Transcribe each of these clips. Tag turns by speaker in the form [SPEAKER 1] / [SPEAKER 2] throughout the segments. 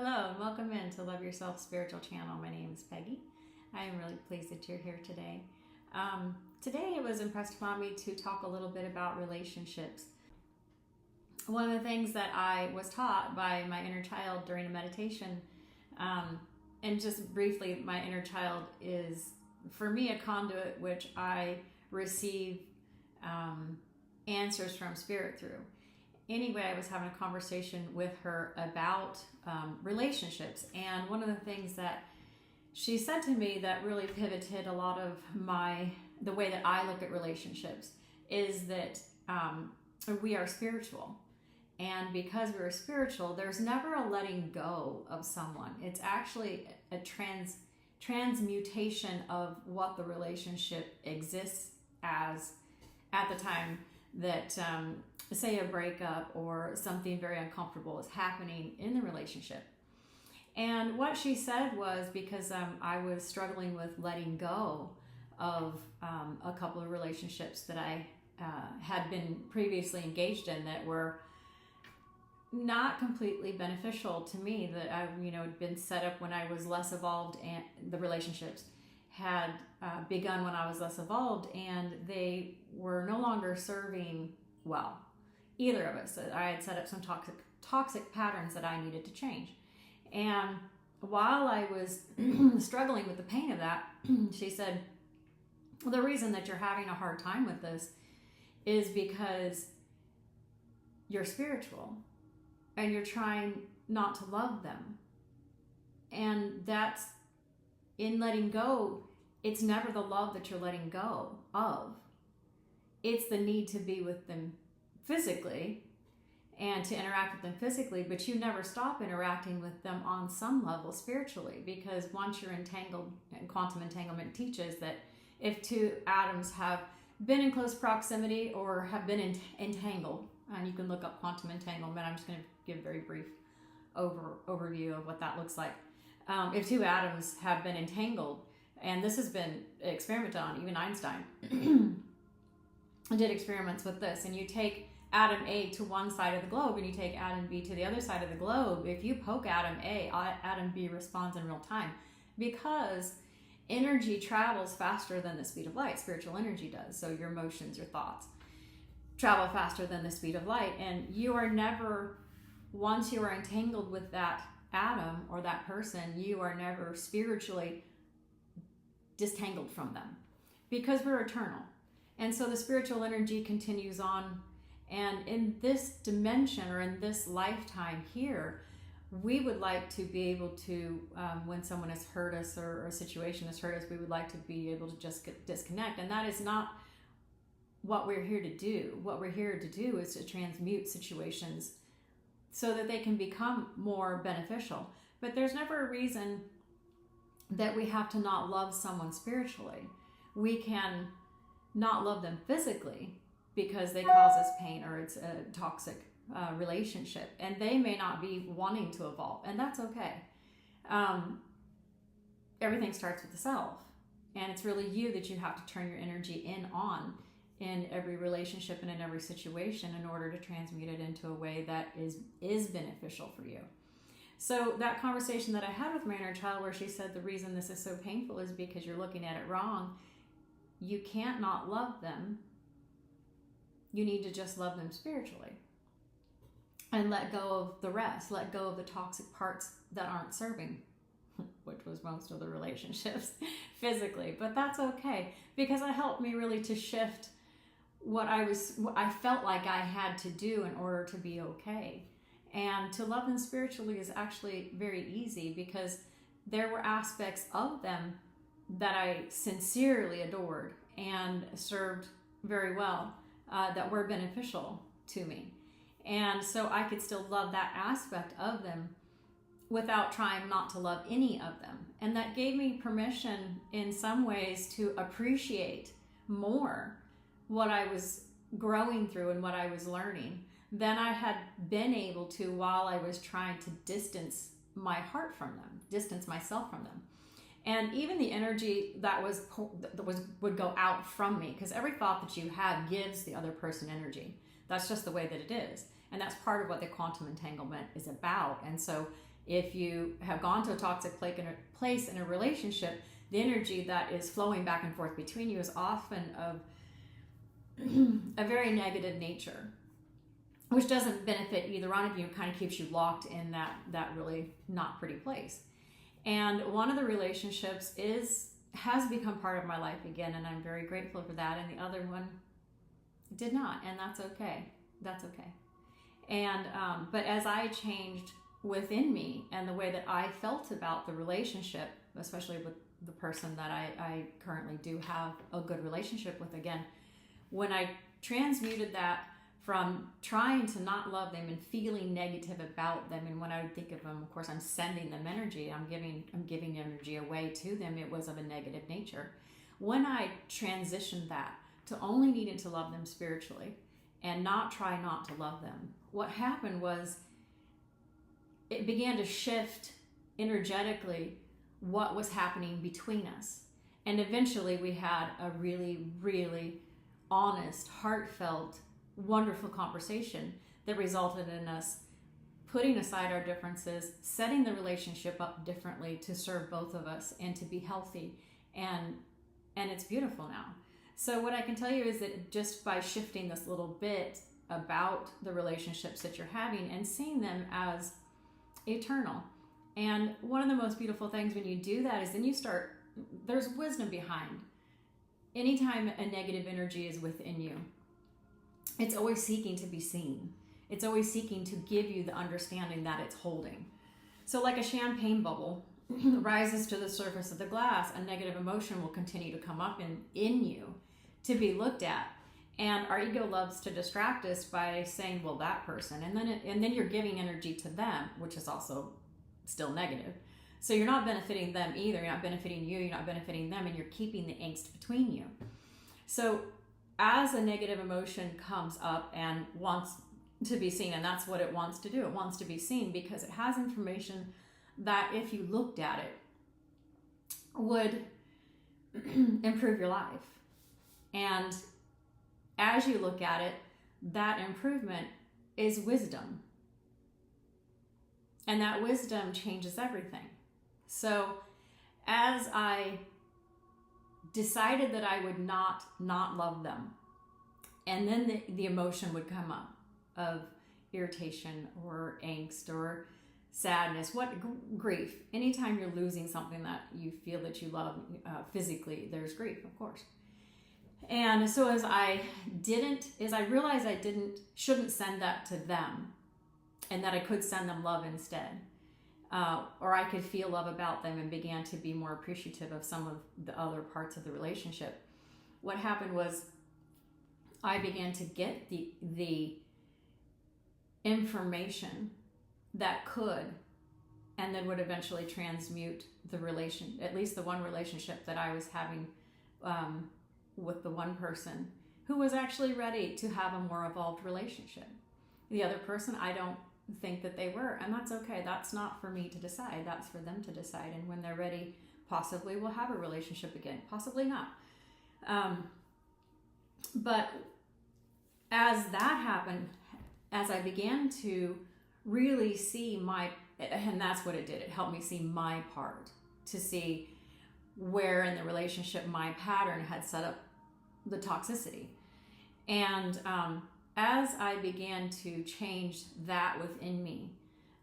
[SPEAKER 1] Hello and welcome in to Love Yourself Spiritual Channel. My name is Peggy. I am really pleased that you're here today. Today it was impressed upon me to talk a little bit about relationships. One of the things that I was taught by my inner child during a meditation, and just briefly, my inner child is, for me, a conduit which I receive answers from Spirit through. Anyway, I was having a conversation with her about relationships, and one of the things that she said to me that really pivoted a lot of the way that I look at relationships is that we are spiritual, and because we're spiritual, there's never a letting go of someone. It's actually a transmutation of what the relationship exists as at the time that say a breakup or something very uncomfortable is happening in the relationship. And what she said was, because I was struggling with letting go of a couple of relationships that I had been previously engaged in that were not completely beneficial to me, that I had been set up when I was less evolved, and the relationships had begun when I was less evolved, and they were no longer serving well, either of us. I had set up some toxic patterns that I needed to change. And while I was struggling with the pain of that, she said, well, the reason that you're having a hard time with this is because you're spiritual and you're trying not to love them. And that's, in letting go, it's never the love that you're letting go of. It's the need to be with them physically and to interact with them physically, but you never stop interacting with them on some level spiritually, because once you're entangled, and quantum entanglement teaches that if two atoms have been in close proximity or have been entangled, and you can look up quantum entanglement, I'm just going to give a very brief overview of what that looks like. If two atoms have been entangled, and this has been experimented on, even Einstein did experiments with this, and you take atom A to one side of the globe and you take atom B to the other side of the globe. If you poke atom A, atom B responds in real time, because energy travels faster than the speed of light. Spiritual energy does. So your emotions, your thoughts travel faster than the speed of light, and you are never, once you are entangled with that atom or that person, you are never spiritually disentangled from them, because we're eternal. And so the spiritual energy continues on, and in this dimension, or in this lifetime here, we would like to be able to, when someone has hurt us or a situation has hurt us, we would like to be able to just disconnect. And that is not what we're here to do. What we're here to do is to transmute situations so that they can become more beneficial. But there's never a reason that we have to not love someone spiritually. We can not love them physically because they cause us pain, or it's a toxic relationship, and they may not be wanting to evolve, and that's okay. Everything starts with the self, and it's really you that you have to turn your energy in every relationship and in every situation in order to transmute it into a way that is beneficial for you. So that conversation that I had with my inner child, where she said the reason this is so painful is because you're looking at it wrong. You can't not love them. You need to just love them spiritually and let go of the rest. Let go of the toxic parts that aren't serving, which was most of the relationships physically. But that's okay, because it helped me really to shift what I felt like I had to do in order to be okay. And to love them spiritually is actually very easy, because there were aspects of them that I sincerely adored and served very well, that were beneficial to me. And so I could still love that aspect of them without trying not to love any of them. And that gave me permission in some ways to appreciate more what I was growing through and what I was learning than I had been able to while I was trying to distance my heart from them, distance myself from them. And even the energy that would go out from me, because every thought that you have gives the other person energy. That's just the way that it is. And that's part of what the quantum entanglement is about. And so If you have gone to a toxic place in a relationship, the energy that is flowing back and forth between you is often of a very negative nature, which doesn't benefit either one of you. It kind of keeps you locked in that really not pretty place. And one of the relationships has become part of my life again, and I'm very grateful for that. And the other one did not, and that's okay. That's okay. And but as I changed within me and the way that I felt about the relationship, especially with the person that I currently do have a good relationship with again, when I transmuted that from trying to not love them and feeling negative about them, and when I would think of them, of course, I'm sending them energy. I'm giving energy away to them. It was of a negative nature. When I transitioned that to only needing to love them spiritually and try not to love them, what happened was it began to shift energetically what was happening between us. And eventually we had a really, really honest, heartfelt, wonderful conversation that resulted in us putting aside our differences, setting the relationship up differently to serve both of us and to be healthy. And it's beautiful now. So what I can tell you is that just by shifting this little bit about the relationships that you're having and seeing them as eternal. And one of the most beautiful things when you do that is then there's wisdom behind. Anytime a negative energy is within you, it's always seeking to be seen. It's always seeking to give you the understanding that it's holding. So like a champagne bubble rises to the surface of the glass, a negative emotion will continue to come up in you to be looked at. And our ego loves to distract us by saying, well, that person, and then you're giving energy to them, which is also still negative. So you're not benefiting them either. You're not benefiting you. You're not benefiting them, and you're keeping the angst between you. So as a negative emotion comes up and wants to be seen, and that's what it wants to do. It wants to be seen because it has information that if you looked at it would improve your life. And as you look at it, that improvement is wisdom. And that wisdom changes everything. So as I decided that I would not love them, and then the emotion would come up of irritation or angst or sadness, grief. Anytime you're losing something that you feel that you love physically, there's grief, of course. And so as I realized I shouldn't send that to them, and that I could send them love instead, or I could feel love about them, and began to be more appreciative of some of the other parts of the relationship. What happened was I began to get the information that could, and then would eventually transmute at least the one relationship that I was having with the one person who was actually ready to have a more evolved relationship. The other person, I don't think that they were, and that's okay. That's not for me to decide. That's for them to decide. And when they're ready, possibly we'll have a relationship again, possibly not. But as that happened, as I began to really see and that's what it did. It helped me see my part, to see where in the relationship my pattern had set up the toxicity. And as I began to change that within me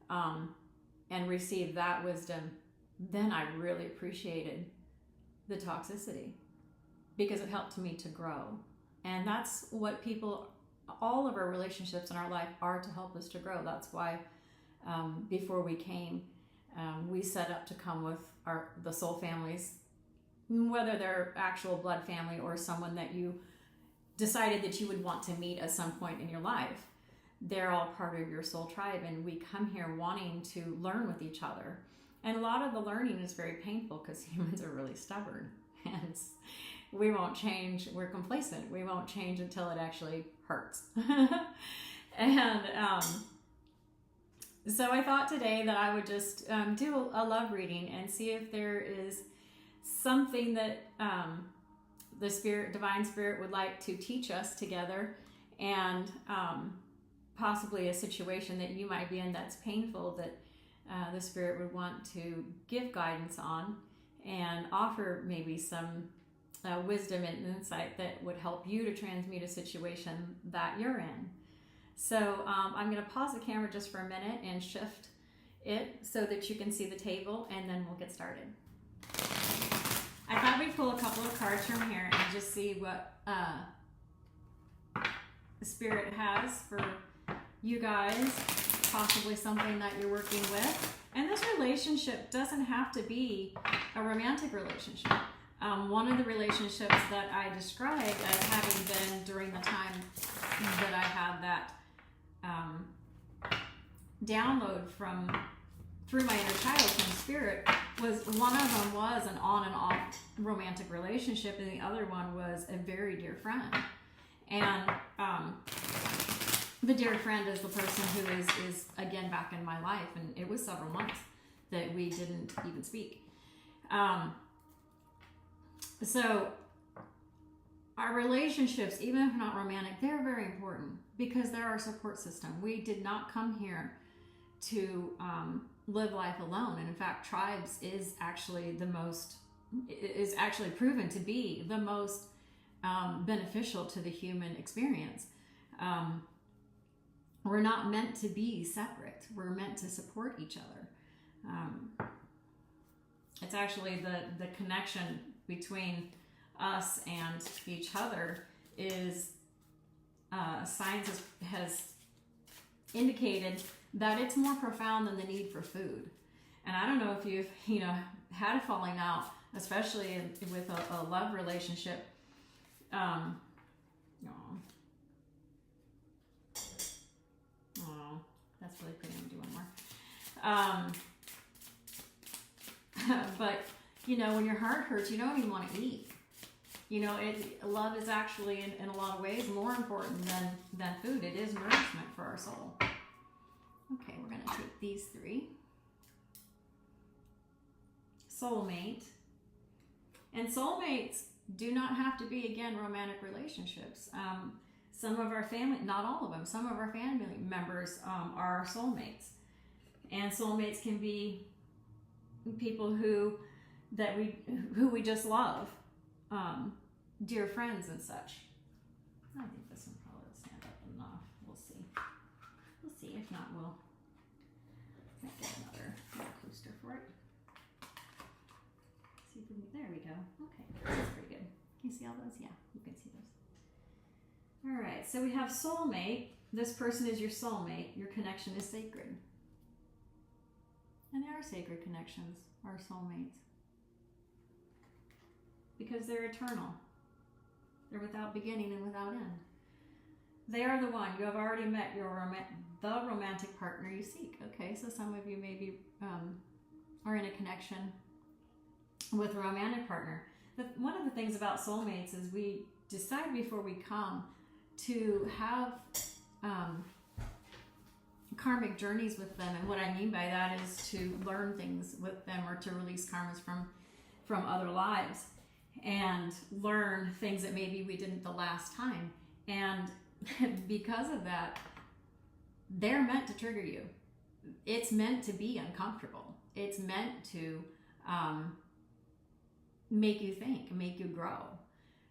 [SPEAKER 1] and receive that wisdom, then I really appreciated the toxicity because it helped me to grow. And that's what all of our relationships in our life are, to help us to grow. That's why before we came, we set up to come with the soul families, whether they're actual blood family or someone that you decided that you would want to meet at some point in your life. They're all part of your soul tribe, and we come here wanting to learn with each other. And a lot of the learning is very painful because humans are really stubborn, and we won't change. We're complacent. We won't change until it actually hurts. And so I thought today that I would just do a love reading and see if there is something that the divine spirit would like to teach us together, and possibly a situation that you might be in that's painful, the Spirit would want to give guidance on and offer maybe some wisdom and insight that would help you to transmute a situation that you're in. So I'm going to pause the camera just for a minute and shift it so that you can see the table, and then we'll get started. I thought we'd pull a couple of cards from here and just see what the Spirit has for you guys, possibly something that you're working with. And this relationship doesn't have to be a romantic relationship. One of the relationships that I described as having been during the time that I had that download through my inner child from Spirit was, one of them was an on and off romantic relationship, and the other one was a very dear friend. And the dear friend is the person who is again back in my life, and it was several months that we didn't even speak. So our relationships, even if not romantic, they're very important because they're our support system. We did not come here to live life alone, and in fact, tribes is actually proven to be the most beneficial to the human experience. We're not meant to be separate. We're meant to support each other. It's actually the connection between us and each other is science has indicated that it's more profound than the need for food. And I don't know if you've had a falling out, especially with a love relationship. That's really pretty. I'm gonna do one more. But when your heart hurts, you don't even want to eat. Love is actually in a lot of ways more important than food. It is nourishment for our soul. Okay, we're going to take these three. Soulmate. And soulmates do not have to be, again, romantic relationships. Some of our family, not all of them, some of our family members are soulmates. And soulmates can be people who we just love, dear friends and such. I think this one probably will stand up enough. We'll see. If not, we'll get another coaster for it. See if we can, there we go. Okay, that's pretty good. Can you see all those? Yeah, you can see those. All right, so we have soulmate. This person is your soulmate. Your connection is sacred. And they are sacred connections, our soulmates. Because they're eternal. They're without beginning and without end. They are the one. You have already met the romantic partner you seek. Okay, so some of you maybe are in a connection with a romantic partner. One of the things about soulmates is we decide before we come to have karmic journeys with them. And what I mean by that is to learn things with them or to release karmas from other lives and learn things that maybe we didn't the last time. And because of that, they're meant to trigger you. It's meant to be uncomfortable. It's meant to make you think, make you grow.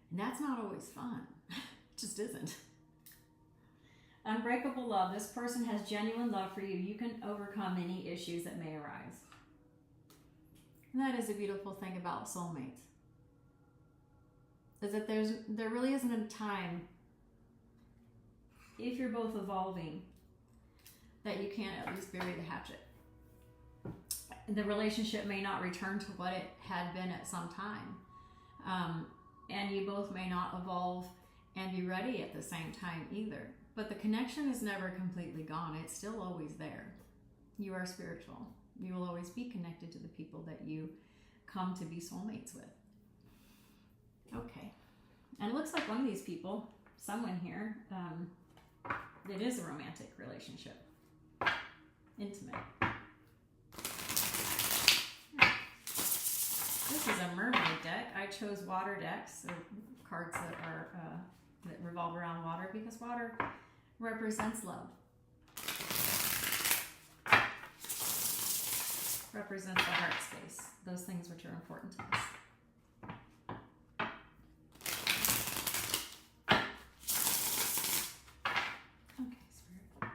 [SPEAKER 1] And that's not always fun. It just isn't. Unbreakable love. This person has genuine love for you. You can overcome any issues that may arise. And that is a beautiful thing about soulmates. Is that there really isn't a time, if you're both evolving, that you can't at least bury the hatchet. The relationship may not return to what it had been at some time. And you both may not evolve and be ready at the same time either. But the connection is never completely gone. It's still always there. You are spiritual. You will always be connected to the people that you come to be soulmates with. Okay. And it looks like one of these people, someone here, it is a romantic relationship. Intimate. This is a mermaid deck. I chose water decks, so cards that are that revolve around water, because water represents love. represents the heart space, those things which are important to us. Okay, Spirit.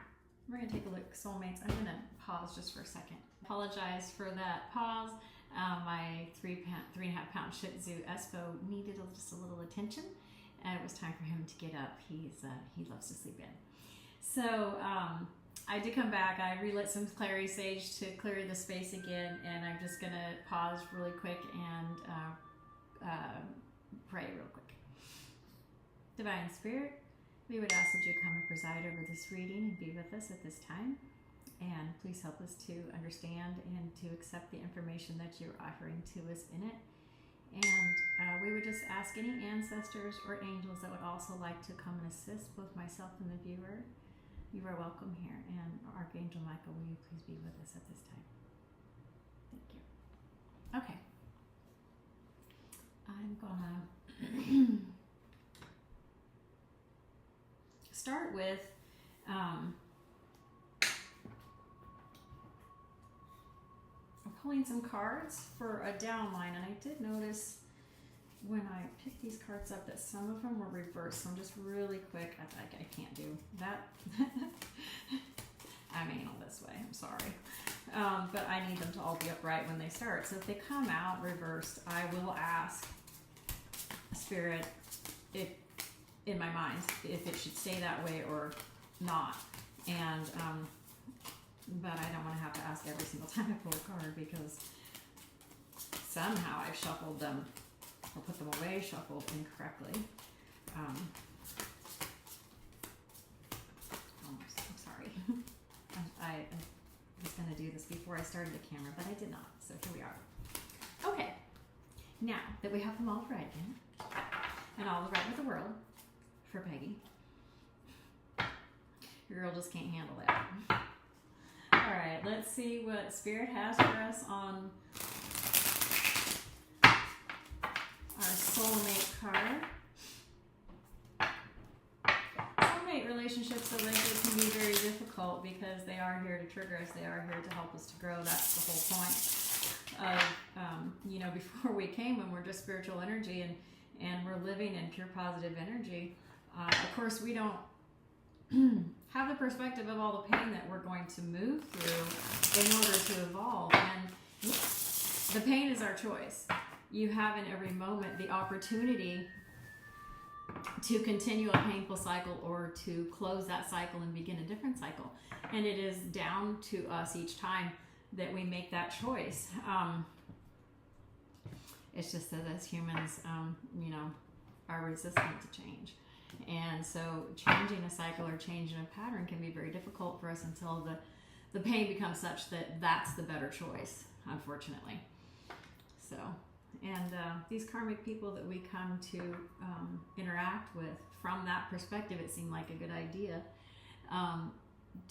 [SPEAKER 1] We're going to take a look, soulmates. I'm going to pause just for a second. Apologize for that pause. My 3.5 pound Shih Tzu Espo needed just a little attention, and it was time for him to get up. He loves to sleep in. So I did come back. I relit some clary sage to clear the space again, and I'm just going to pause really quick and pray real quick. Divine Spirit, we would ask that you come and preside over this reading and be with us at this time. And please help us to understand and to accept the information that you're offering to us in it. And we would just ask any ancestors or angels that would also like to come and assist both myself and the viewer. You are welcome here. And Archangel Michael, will you please be with us at this time? Thank you. Okay. I'm gonna start with pulling some cards for a downline, and I did notice when I picked these cards up that some of them were reversed, so I'm just really quick, I can't do that. I'm anal this way, I'm sorry. But I need them to all be upright when they start. So if they come out reversed, I will ask Spirit, if in my mind, if it should stay that way or not. And but I don't want to have to ask every single time I pull a card, because somehow I've shuffled them or put them away shuffled incorrectly. Almost, I'm sorry. I was going to do this before I started the camera, but I did not. So here we are. Okay, now that we have them all right again, and all the right with the world for Peggy, your girl just can't handle that. All right, let's see what Spirit has for us on our soulmate card. Soulmate relationships allegedly can be very difficult because they are here to trigger us. They are here to help us to grow. That's the whole point of, before we came, when we're just spiritual energy and we're living in pure positive energy. Of course, we don't have the perspective of all the pain that we're going to move through in order to evolve. And the pain is our choice. You have in every moment the opportunity to continue a painful cycle or to close that cycle and begin a different cycle. And it is down to us each time that we make that choice. It's just that as humans, are resistant to change. And so changing a cycle or changing a pattern can be very difficult for us until the pain becomes such that that's the better choice, unfortunately. So, and these karmic people that we come to interact with, from that perspective, it seemed like a good idea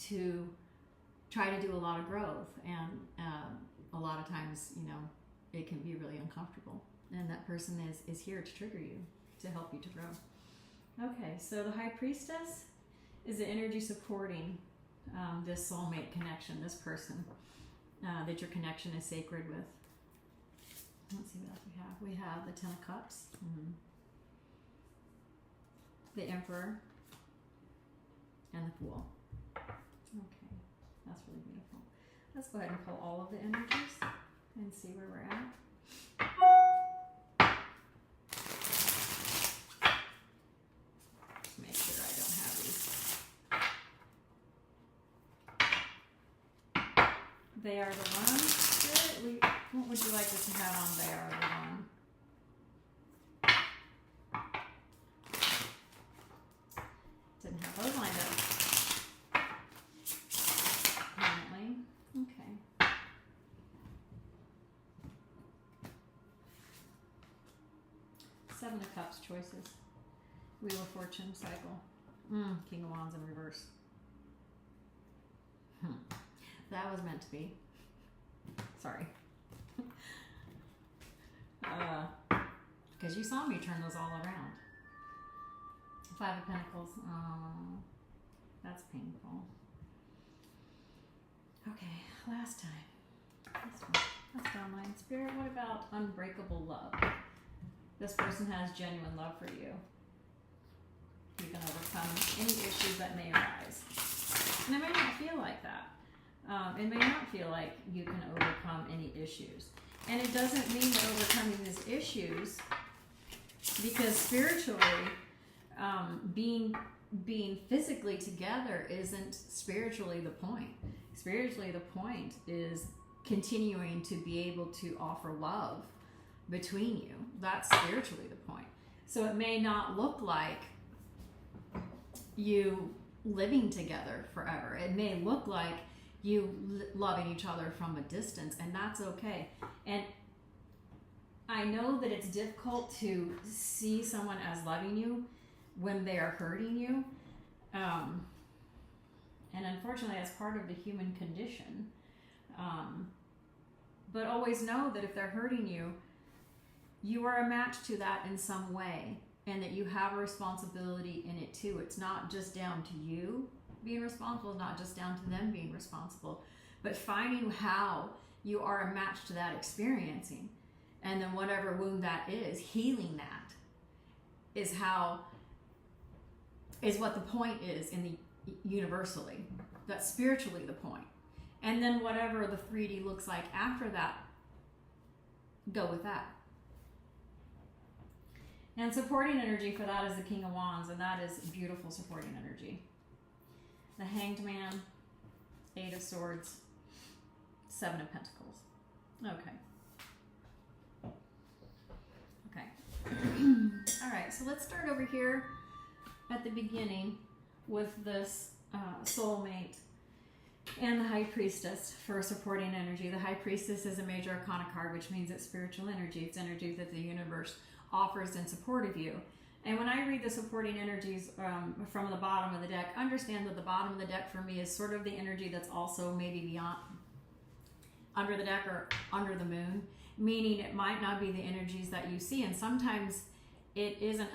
[SPEAKER 1] to try to do a lot of growth. And a lot of times, it can be really uncomfortable. And that person is here to trigger you, to help you to grow. Okay, so the High Priestess is the energy supporting this soulmate connection, this person that your connection is sacred with. Let's see what else we have. We have the Ten of Cups, the Emperor, and the Fool. Okay, that's really beautiful. Let's go ahead and pull all of the energies and see where we're at. Make sure I don't have these. They are the ones. What would you like us to have on They Are the One? Didn't have those lined up. Apparently. Okay. Seven of Cups choices. Wheel of Fortune cycle. King of Wands in reverse. That was meant to be. Sorry. Because you saw me turn those all around. Five of Pentacles. Oh, that's painful. Okay, last time. That's downline. Spirit, what about unbreakable love? This person has genuine love for you. You can overcome any issues that may arise. And it may not feel like that. It may not feel like you can overcome any issues. And it doesn't mean that overcoming these issues, because spiritually, being physically together isn't spiritually the point. Spiritually, the point is continuing to be able to offer love between you. That's spiritually the point. So it may not look like you living together forever. It may look like you loving each other from a distance, and that's okay. And I know that it's difficult to see someone as loving you when they are hurting you. And unfortunately, that's part of the human condition. But always know that if they're hurting you, you are a match to that in some way, and that you have a responsibility in it too. It's not just down to you being responsible, it's not just down to them being responsible, but finding how you are a match to that experiencing. And then whatever wound that is, healing that is what the point is in the universally. That's spiritually the point. And then whatever the 3D looks like after that, go with that. And supporting energy for that is the King of Wands, and that is beautiful supporting energy. The Hanged Man, 8 of Swords, 7 of Pentacles. Okay. All right, so let's start over here at the beginning with this soulmate and the High Priestess for supporting energy. The High Priestess is a major arcana card, which means it's spiritual energy. It's energy that the universe offers in support of you. And when I read the supporting energies from the bottom of the deck, understand that the bottom of the deck for me is sort of the energy that's also maybe beyond, under the deck or under the moon, meaning it might not be the energies that you see. And sometimes it isn't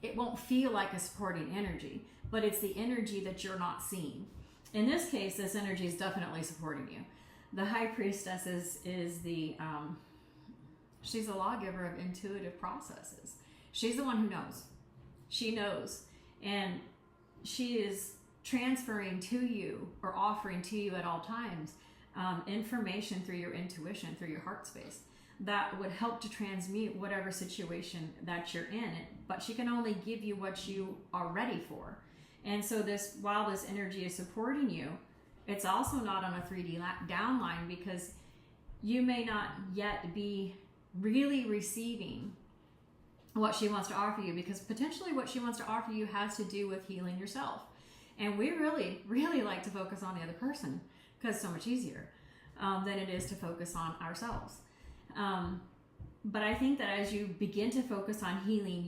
[SPEAKER 1] it won't feel like a supporting energy, but it's the energy that you're not seeing. In this case, this energy is definitely supporting you. The High Priestess is the, she's a lawgiver of intuitive processes. She's the one who knows. She knows. And she is transferring to you or offering to you at all times information through your intuition, through your heart space, that would help to transmute whatever situation that you're in. But she can only give you what you are ready for. And so while this energy is supporting you, it's also not on a 3D downline, because you may not yet be really receiving what she wants to offer you, because potentially what she wants to offer you has to do with healing yourself. And we really, really like to focus on the other person, because it's so much easier than it is to focus on ourselves. But I think that as you begin to focus on healing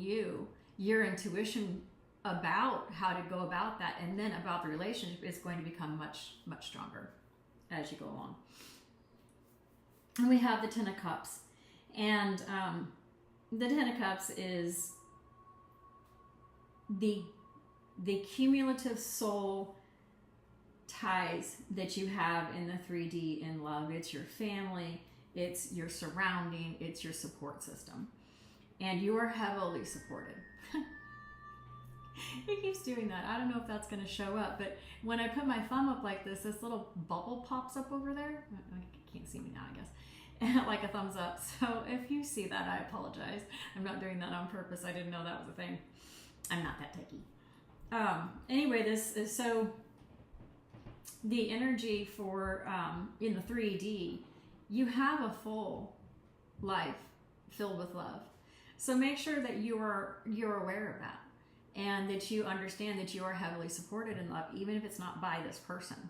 [SPEAKER 1] your intuition about how to go about that, and then about the relationship, is going to become much, much stronger as you go along. And we have the 10 of Cups. And the 10 of Cups is the cumulative soul ties that you have in the 3D in love. It's your family, it's your surrounding, it's your support system. And you are heavily supported. It keeps doing that. I don't know if that's going to show up, but when I put my thumb up like this little bubble pops up over there. I can't see me now, I guess. Like a thumbs up. So if you see that, I apologize. I'm not doing that on purpose. I didn't know that was a thing. I'm not that techy. Anyway, this is so the energy for in the 3D, you have a full life filled with love. So make sure that you're aware of that, and that you understand that you are heavily supported in love, even if it's not by this person.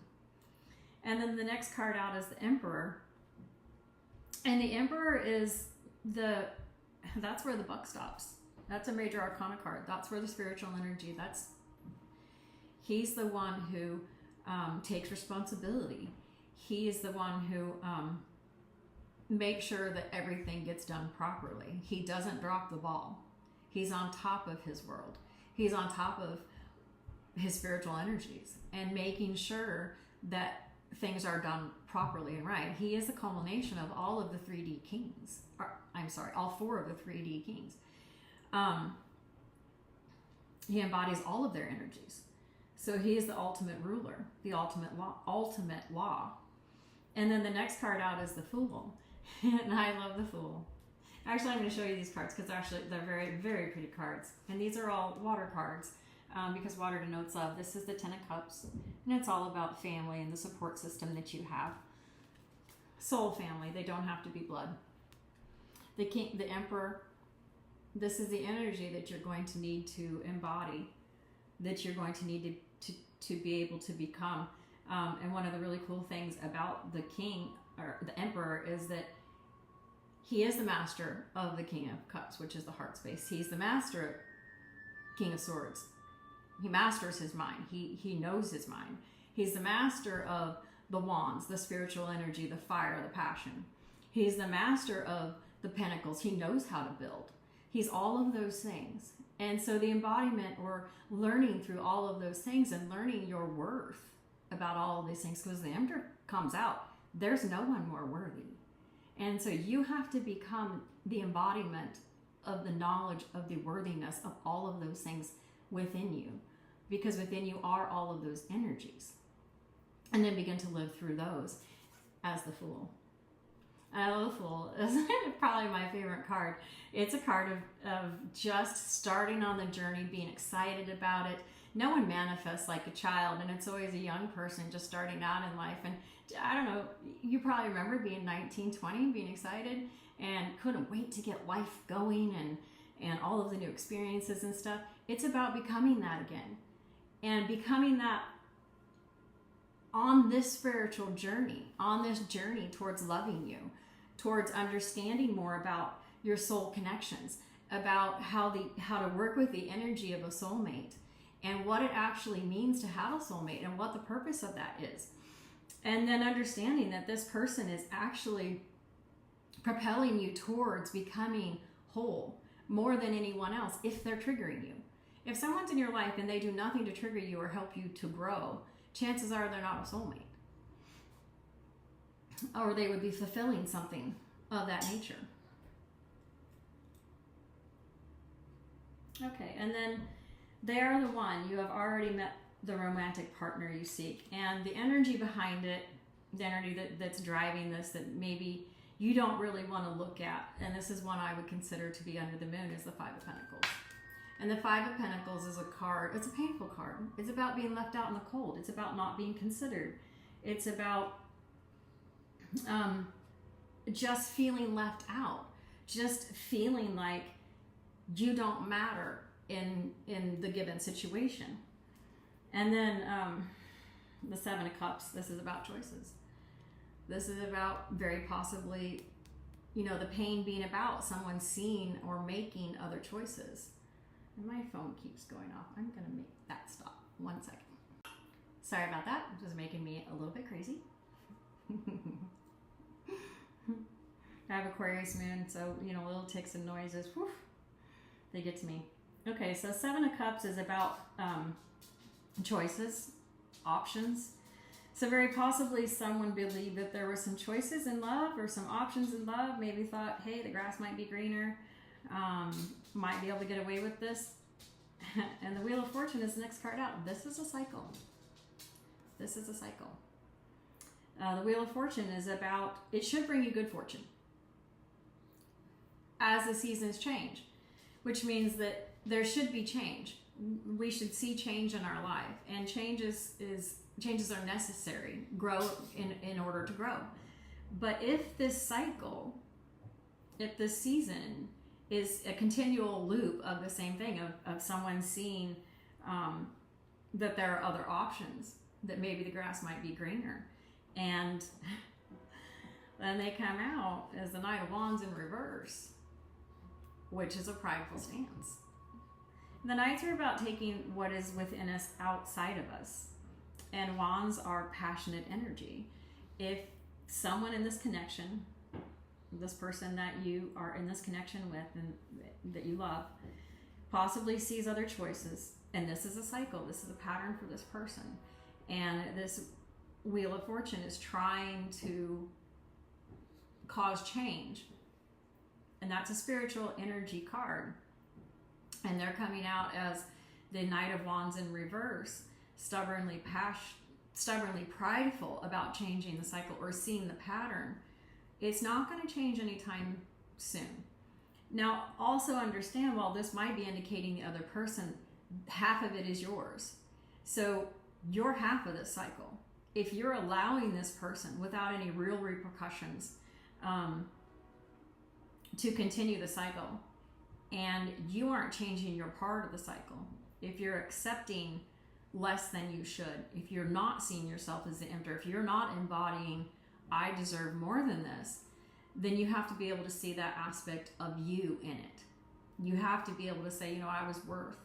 [SPEAKER 1] And then the next card out is the Emperor. And the Emperor is that's where the buck stops. That's a major arcana card. That's where the spiritual energy, he's the one who takes responsibility. He is the one who makes sure that everything gets done properly. He doesn't drop the ball. He's on top of his world. He's on top of his spiritual energies, and making sure that things are done properly and right. He is the culmination of all of the 3D kings. All 4 of the 3D kings. He embodies all of their energies. So he is the ultimate ruler, the ultimate law. And then the next card out is the Fool. And I love the Fool. Actually, I'm going to show you these cards because they're very, very pretty cards. And these are all water cards because water denotes love. This is the Ten of Cups. And it's all about family and the support system that you have. Soul family. They don't have to be blood. The King, the Emperor. This is the energy that you're going to need to embody, that you're going to need to be able to become. And one of the really cool things about the King, or the Emperor, is that he is the master of the King of Cups, which is the heart space. He's the master of King of Swords. He masters his mind. He knows his mind. He's the master of the wands, the spiritual energy, the fire, the passion. He's the master of the pentacles. He knows how to build. He's all of those things. And so the embodiment, or learning through all of those things and learning your worth about all of these things, because the Emperor comes out, there's no one more worthy. And so you have to become the embodiment of the knowledge of the worthiness of all of those things within you, because within you are all of those energies. And then begin to live through those as the Fool. I love the Fool. It's probably my favorite card. It's a card of just starting on the journey, being excited about it. No one manifests like a child, and it's always a young person just starting out in life. And I don't know, you probably remember being 19, 20, being excited and couldn't wait to get life going and all of the new experiences and stuff. It's about becoming that again, and becoming that on this spiritual journey, on this journey towards loving you, towards understanding more about your soul connections, about how to work with the energy of a soulmate, and what it actually means to have a soulmate, and what the purpose of that is. And then understanding that this person is actually propelling you towards becoming whole more than anyone else if they're triggering you. If someone's in your life and they do nothing to trigger you or help you to grow, chances are they're not a soulmate. Or they would be fulfilling something of that nature. Okay, and then they are the one. You have already met the romantic partner you seek. And the energy behind it, the energy that's driving this, that maybe you don't really want to look at, and this is one I would consider to be under the moon, is the Five of Pentacles. And the Five of Pentacles is a card, it's a painful card. It's about being left out in the cold. It's about not being considered. It's about just feeling left out. Just feeling like you don't matter in the given situation. And then the Seven of Cups, this is about choices. This is about very possibly, the pain being about someone seeing or making other choices. And my phone keeps going off. I'm going to make that stop. 1 second. Sorry about that. It was making me a little bit crazy. I have Aquarius moon, so, little ticks and noises, whew, they get to me. Okay, so Seven of Cups is about choices, options. So very possibly someone believed that there were some choices in love or some options in love, maybe thought, hey, the grass might be greener, might be able to get away with this. And the Wheel of Fortune is the next card out. This is a cycle. This is a cycle. The Wheel of Fortune is about, it should bring you good fortune as the seasons change, which means that there should be change. We should see change in our life, and changes are necessary. Grow in order to grow. But if this cycle, if this season is a continual loop of the same thing, of someone seeing that there are other options, that maybe the grass might be greener, and then they come out as the Knight of Wands in reverse, which is a prideful stance. The Knights are about taking what is within us outside of us, and Wands are passionate energy. If someone in this connection, this person that you are in this connection with and that you love, possibly sees other choices, and this is a cycle, this is a pattern for this person, and this Wheel of Fortune is trying to cause change. And that's a spiritual energy card. And they're coming out as the Knight of Wands in reverse, stubbornly prideful about changing the cycle or seeing the pattern. It's not going to change anytime soon. Now, also understand, while this might be indicating the other person, half of it is yours. So you're half of this cycle. If you're allowing this person without any real repercussions to continue the cycle, and you aren't changing your part of the cycle, if you're accepting less than you should, if you're not seeing yourself as the emptor, if you're not embodying, I deserve more than this, then you have to be able to see that aspect of you in it. You have to be able to say, I was worth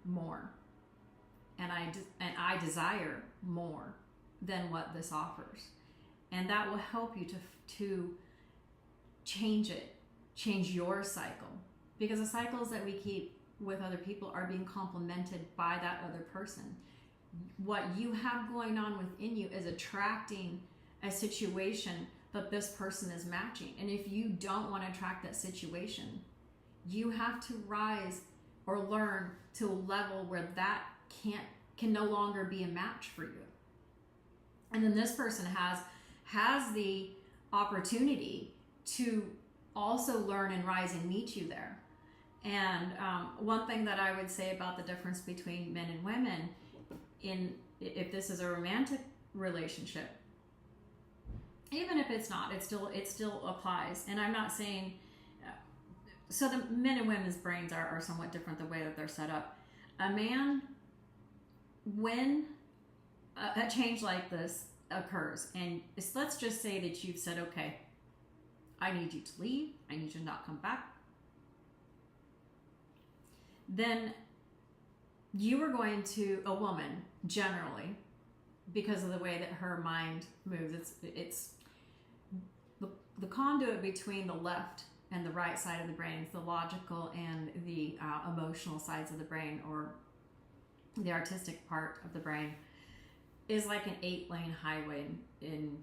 [SPEAKER 1] more, and I desire more than what this offers, and that will help you to change it, change your cycle, because the cycles that we keep with other people are being complemented by that other person. What you have going on within you is attracting a situation that this person is matching. And if you don't want to attract that situation, you have to rise or learn to a level where that can no longer be a match for you. And then this person has the opportunity to also learn and rise and meet you there. And one thing that I would say about the difference between men and women, if this is a romantic relationship, even if it's not, it still applies. And I'm not saying, so the men and women's brains are somewhat different the way that they're set up. A man, when a change like this occurs, and let's just say that you've said, okay, I need you to leave, I need you to not come back, then you are going to, a woman generally, because of the way that her mind moves, it's the conduit between the left and the right side of the brain. It's the logical and the emotional sides of the brain, or the artistic part of the brain, is like an 8-lane highway in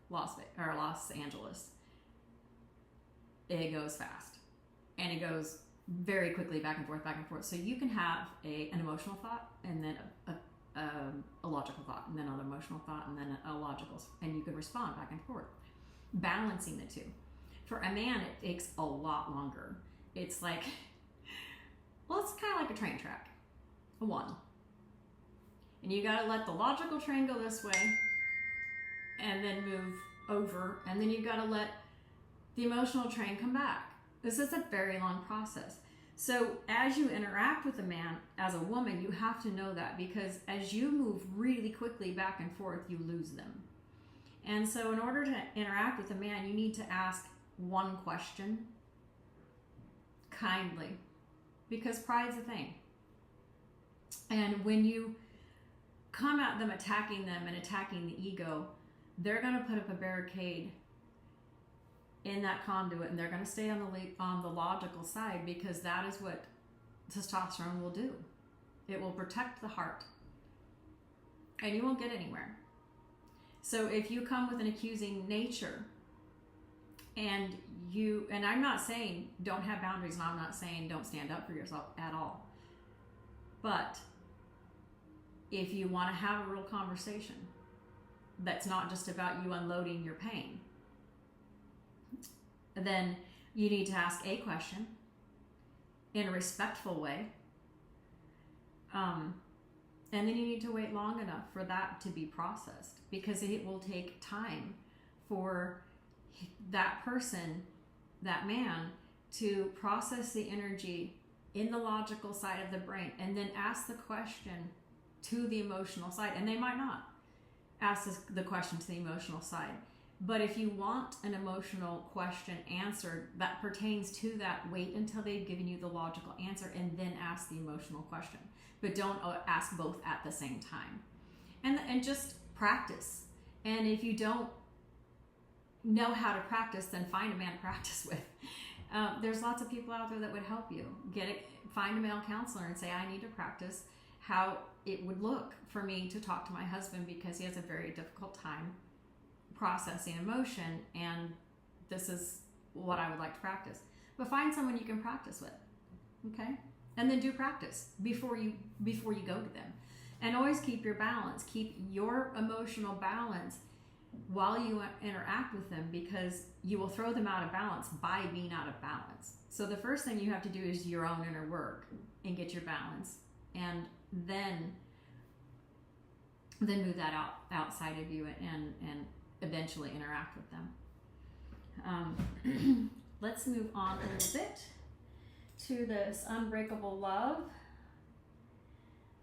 [SPEAKER 1] Los Angeles. It goes fast, and it goes very quickly back and forth. So you can have an emotional thought, and then a logical thought, and then another emotional thought, and then a logical, and you can respond back and forth, balancing the two. For a man, it takes a lot longer. It's like, well, it's kind of like a train track, a one. And you got to let the logical train go this way and then move over, and then you got to let the emotional train come back. This is a very long process. So as you interact with a man as a woman, you have to know that, because as you move really quickly back and forth, you lose them. And so in order to interact with a man, you need to ask one question kindly, because pride's a thing. And when you come at them, attacking them and attacking the ego, they're going to put up a barricade in that conduit, and they're going to stay on the logical side, because that is what testosterone will do. It will protect the heart, and you won't get anywhere. So if you come with an accusing nature, and I'm not saying don't have boundaries, and I'm not saying don't stand up for yourself at all, but if you want to have a real conversation that's not just about you unloading your pain, then you need to ask a question in a respectful way, and then you need to wait long enough for that to be processed, because it will take time for that person, that man, to process the energy in the logical side of the brain, and then ask the question to the emotional side. And they might not ask the question to the emotional side. But if you want an emotional question answered that pertains to that, wait until they've given you the logical answer and then ask the emotional question. But don't ask both at the same time. And just practice. And if you don't know how to practice, then find a man to practice with. There's lots of people out there that would help you. Find a male counselor and say, I need to practice how it would look for me to talk to my husband, because he has a very difficult time processing emotion, and this is what I would like to practice. But find someone you can practice with, okay? And then do practice before you go to them. And always keep your balance. Keep your emotional balance while you interact with them, because you will throw them out of balance by being out of balance. So the first thing you have to do is your own inner work and get your balance, and then move that outside of you and eventually interact with them. Let's move on a little bit to this unbreakable love.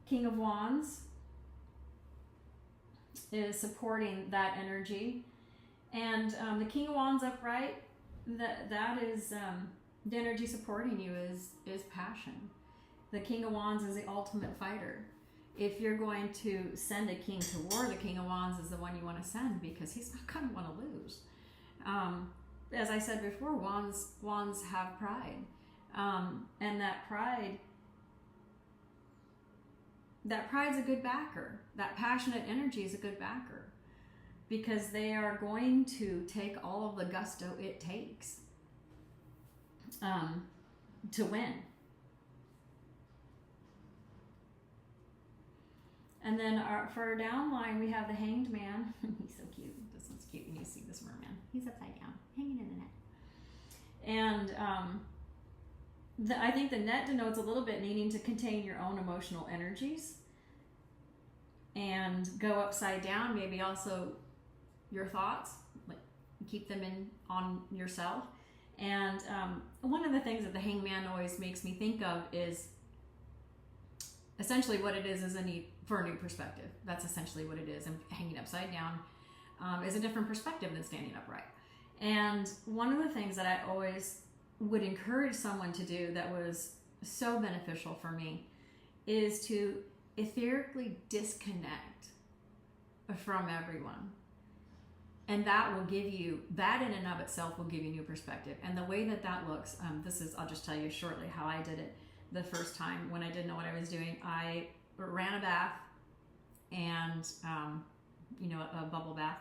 [SPEAKER 1] King of Wands is supporting that energy, and the King of Wands upright, that is the energy supporting you is passion. The King of Wands is the ultimate fighter. If you're going to send a king to war, the King of Wands is the one you want to send, because he's not going to want to lose. As I said before, wands have pride, and that pride's a good backer. That passionate energy is a good backer, because they are going to take all of the gusto it takes to win. And then for our downline, we have the Hanged Man. He's so cute. This one's cute when you see this merman. He's upside down, hanging in the net. And I think the net denotes a little bit needing to contain your own emotional energies and go upside down. Maybe also your thoughts, like keep them on yourself. And one of the things that the Hanged Man always makes me think of is essentially what it is a need for a new perspective. That's essentially what it is. And hanging upside down is a different perspective than standing upright. And one of the things that I always would encourage someone to do that was so beneficial for me is to etherically disconnect from everyone. And that will give you, that in and of itself will give you new perspective. And the way that looks, I'll just tell you shortly how I did it the first time when I didn't know what I was doing. I ran a bath and, a bubble bath.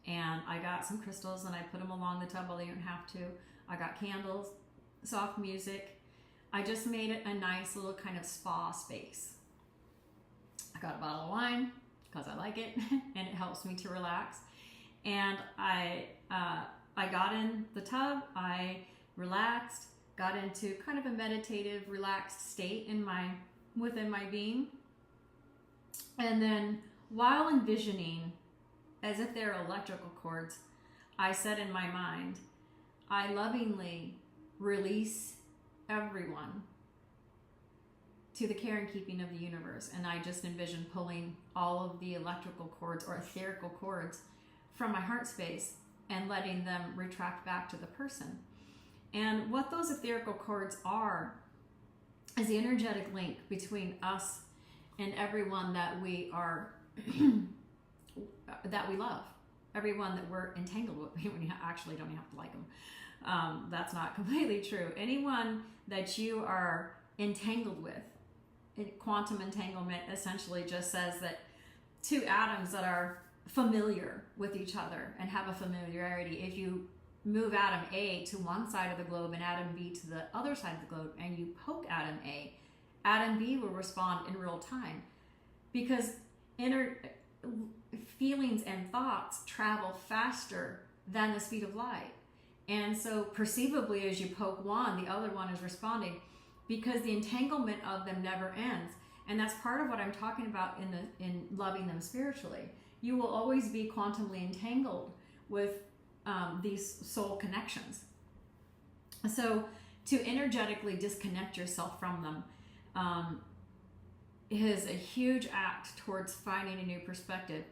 [SPEAKER 1] And I got some crystals and I put them along the tub, although you don't have to. I got candles, soft music. I just made it a nice little kind of spa space. I got a bottle of wine because I like it and it helps me to relax. And I got in the tub, I relaxed, got into kind of a meditative, relaxed state within my being. And then while envisioning, as if they're electrical cords, I said in my mind, I lovingly release everyone to the care and keeping of the universe. And I just envisioned pulling all of the electrical cords or etherical cords from my heart space and letting them retract back to the person. And what those etherical cords are is the energetic link between us and everyone that we are that we love, everyone that we're entangled with. When you actually don't have to like them. That's not completely true. Anyone that you are entangled with, quantum entanglement essentially just says that two atoms that are familiar with each other and have a familiarity. If you move atom A to one side of the globe and atom B to the other side of the globe and you poke atom A, atom B will respond in real time, because inner feelings and thoughts travel faster than the speed of light. And so perceivably, as you poke one, the other one is responding, because the entanglement of them never ends. And that's part of what I'm talking about in loving them spiritually. You will always be quantumly entangled with these soul connections. So to energetically disconnect yourself from them is a huge act towards finding a new perspective.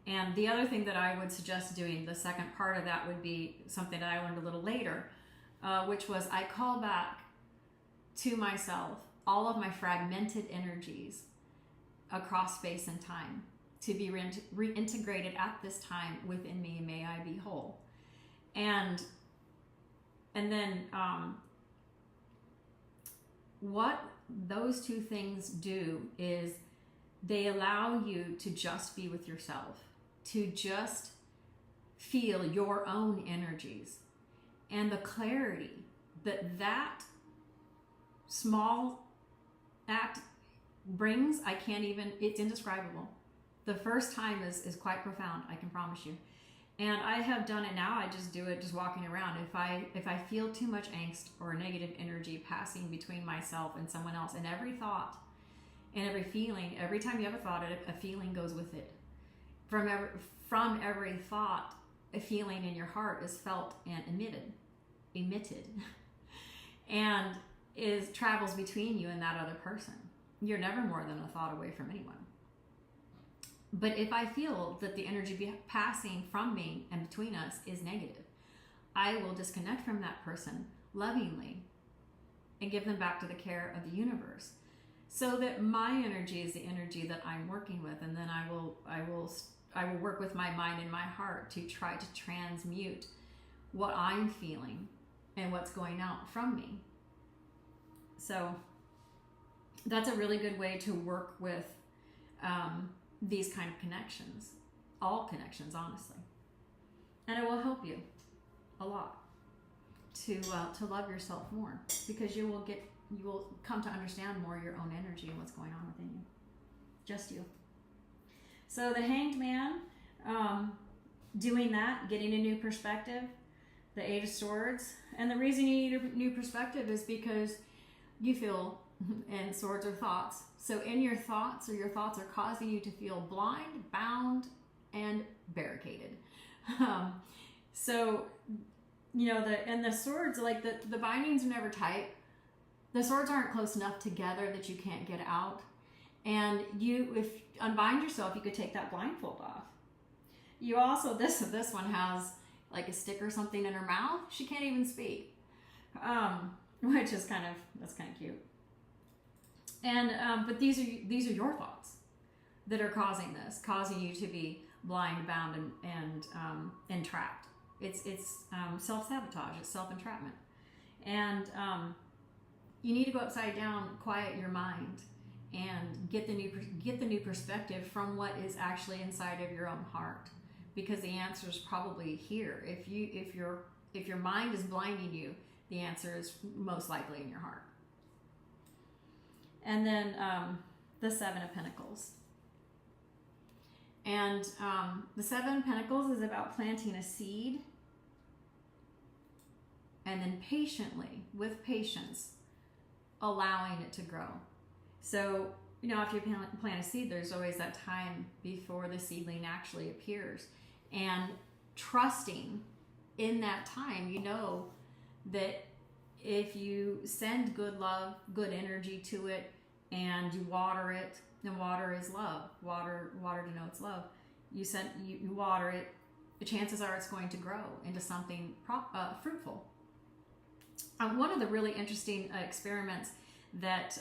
[SPEAKER 1] And the other thing that I would suggest doing, the second part of that, would be something that I learned a little later, which was I call back to myself all of my fragmented energies across space and time to be reintegrated at this time within me. May I be whole. And then what those two things do is They allow you to just be with yourself, to just feel your own energies, and the clarity that that small act brings. I can't even, it's indescribable. The first time is quite profound, I can promise you. And I have done it now. I just do it just walking around. If I feel too much angst or negative energy passing between myself and someone else, and every thought and every feeling, every time you have a thought, a feeling goes with it. From every thought, a feeling in your heart is felt and emitted, and travels between you and that other person. You're never more than a thought away from anyone. But if I feel that the energy passing from me and between us is negative, I will disconnect from that person lovingly and give them back to the care of the universe, so that my energy is the energy that I'm working with, and then I will work with my mind and my heart to try to transmute what I'm feeling and what's going out from me. So that's a really good way to work with these kind of connections, all connections, honestly. And it will help you a lot to love yourself more, because you will come to understand more your own energy and what's going on within you, just you. So the Hanged Man, doing that, getting a new perspective, the Eight of Swords. And the reason you need a new perspective is because you feel, and swords are thoughts. So in your thoughts, or your thoughts are causing you to feel blind, bound, and barricaded. So, you know, the swords, like the bindings are never tight. The swords aren't close enough together that you can't get out. And if you unbind yourself, you could take that blindfold off. You also, this one has like a stick or something in her mouth. She can't even speak, which is that's kind of cute. And but these are your thoughts that are causing you to be blind, bound, and trapped. It's self-sabotage. It's self-entrapment. And you need to go upside down, quiet your mind, and get the new perspective from what is actually inside of your own heart, because the answer is probably here. If your mind is blinding you, the answer is most likely in your heart. And then the Seven of Pentacles. And the Seven of Pentacles is about planting a seed, and then patiently, with patience, allowing it to grow. So, you know, if you plant a seed, there's always that time before the seedling actually appears. And trusting in that time, you know that if you send good love, good energy to it, and you water it, and water is love. Water denotes love. You water it, the chances are it's going to grow into something fruitful. One of the really interesting experiments that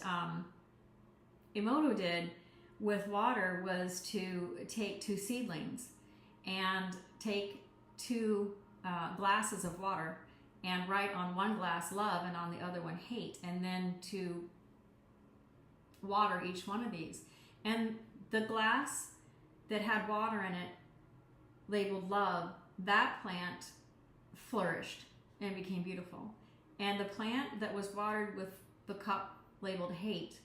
[SPEAKER 1] Emoto did with water was to take two seedlings and take two glasses of water and write on one glass love and on the other one hate, and then to water each one of these. And the glass that had water in it labeled love, that plant flourished and became beautiful. And the plant that was watered with the cup labeled hate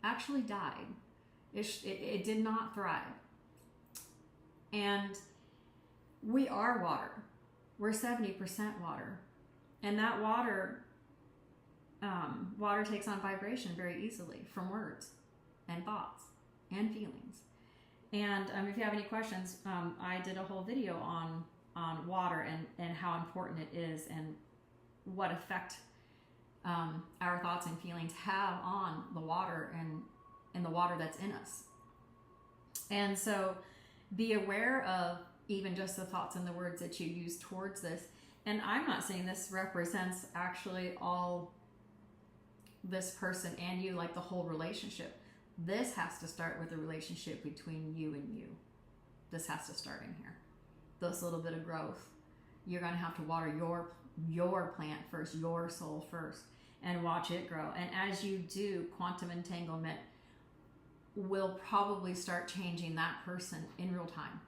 [SPEAKER 1] actually died. It did not thrive. And we are water. We're 70% water. And that water takes on vibration very easily from words and thoughts and feelings. And if you have any questions, I did a whole video on water and how important it is, and what effect our thoughts and feelings have on the water and the water that's in us. And so be aware of even just the thoughts and the words that you use towards this. And I'm not saying this represents actually all this person and you, like the whole relationship. This has to start with the relationship between you and you. This has to start in here. This little bit of growth. You're going to have to water your plant first, your soul first, and watch it grow. And as you do, quantum entanglement will probably start changing that person in real time.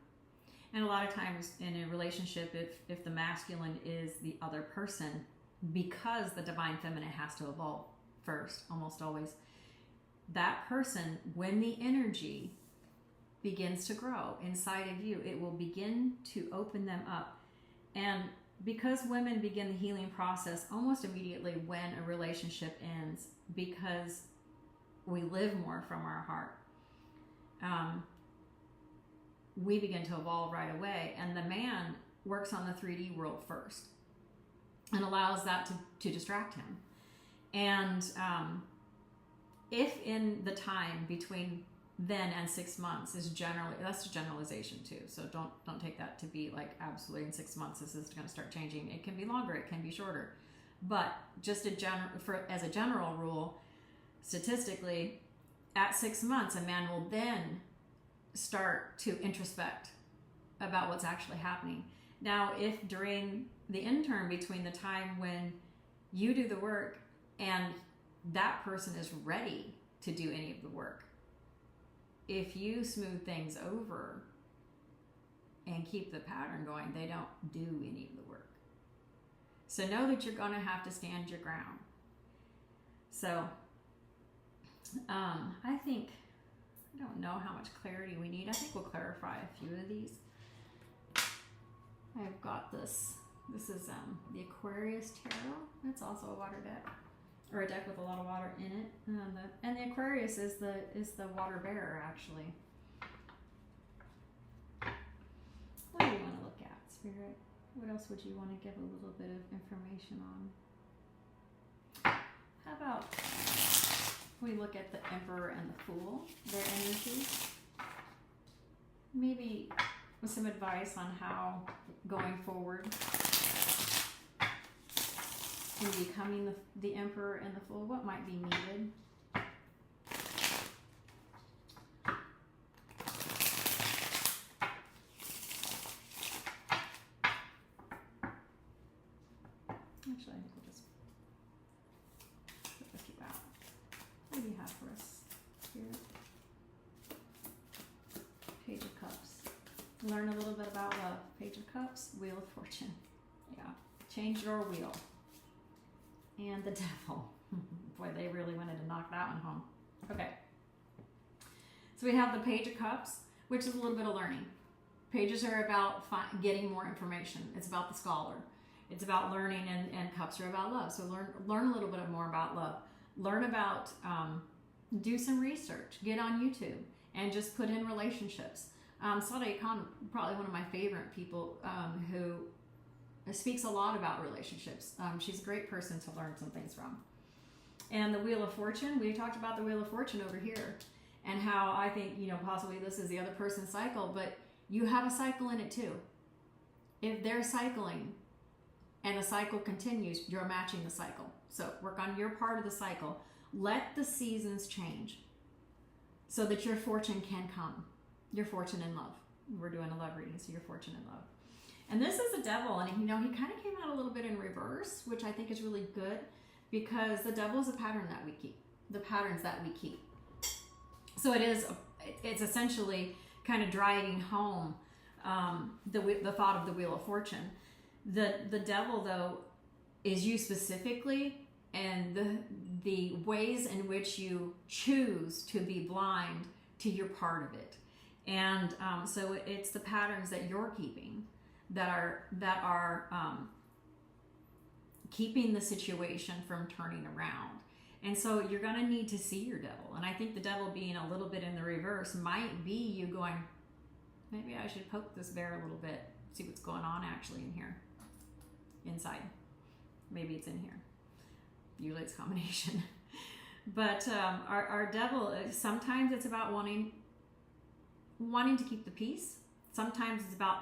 [SPEAKER 1] And a lot of times in a relationship, if the masculine is the other person, because the divine feminine has to evolve first, almost always, that person, when the energy begins to grow inside of you, it will begin to open them up. And because women begin the healing process almost immediately when a relationship ends, because we live more from our heart, we begin to evolve right away. And the man works on the 3D world first and allows that to distract him. And if in the time between then and 6 months is generally, that's a generalization too, so don't take that to be like absolutely in 6 months this is going to start changing. It can be longer, it can be shorter, but just as a general rule, statistically, at 6 months a man will then start to introspect about what's actually happening. Now, if during the interim between the time when you do the work and that person is ready to do any of the work, if you smooth things over and keep the pattern going, they don't do any of the work. So know that you're going to have to stand your ground. So I don't know how much clarity we need. I think we'll clarify a few of these. I've got this. This is the Aquarius Tarot. It's also a water deck, or a deck with a lot of water in it. And the Aquarius is the water bearer, actually. What do you want to look at, Spirit? What else would you want to give a little bit of information on? How about we look at the Emperor and the Fool, their energies? Maybe with some advice on how, going forward, in becoming the Emperor and the Fool, what might be needed. Actually, I think we'll just put a few out. What do you have for us here? Page of Cups. Learn a little bit about love. Page of Cups, Wheel of Fortune. Yeah, change your wheel. And the Devil. Boy, they really wanted to knock that one home. Okay. So we have the Page of Cups, which is a little bit of learning. Pages are about getting more information. It's about the scholar. It's about learning, and cups are about love. So learn a little bit more about love. Learn about, do some research. Get on YouTube and just put in relationships. Sade Khan, probably one of my favorite people who speaks a lot about relationships. She's a great person to learn some things from. And the Wheel of Fortune, we talked about the Wheel of Fortune over here and how I think, possibly this is the other person's cycle, but you have a cycle in it too. If they're cycling and the cycle continues, you're matching the cycle. So work on your part of the cycle. Let the seasons change so that your fortune can come. Your fortune in love. We're doing a love reading, so your fortune in love. And this is the Devil, and he kind of came out a little bit in reverse, which I think is really good, because the Devil is a pattern that we keep, the patterns that we keep. So it's essentially kind of driving home the thought of the Wheel of Fortune. The Devil, though, is you specifically, and the ways in which you choose to be blind to your part of it. And so it's the patterns that you're keeping that are keeping the situation from turning around. And so you're going to need to see your Devil. And I think the Devil being a little bit in the reverse might be you going, maybe I should poke this bear a little bit, see what's going on actually in here, inside. Maybe it's in here. Usually it's a combination. But our Devil, sometimes it's about wanting to keep the peace. Sometimes it's about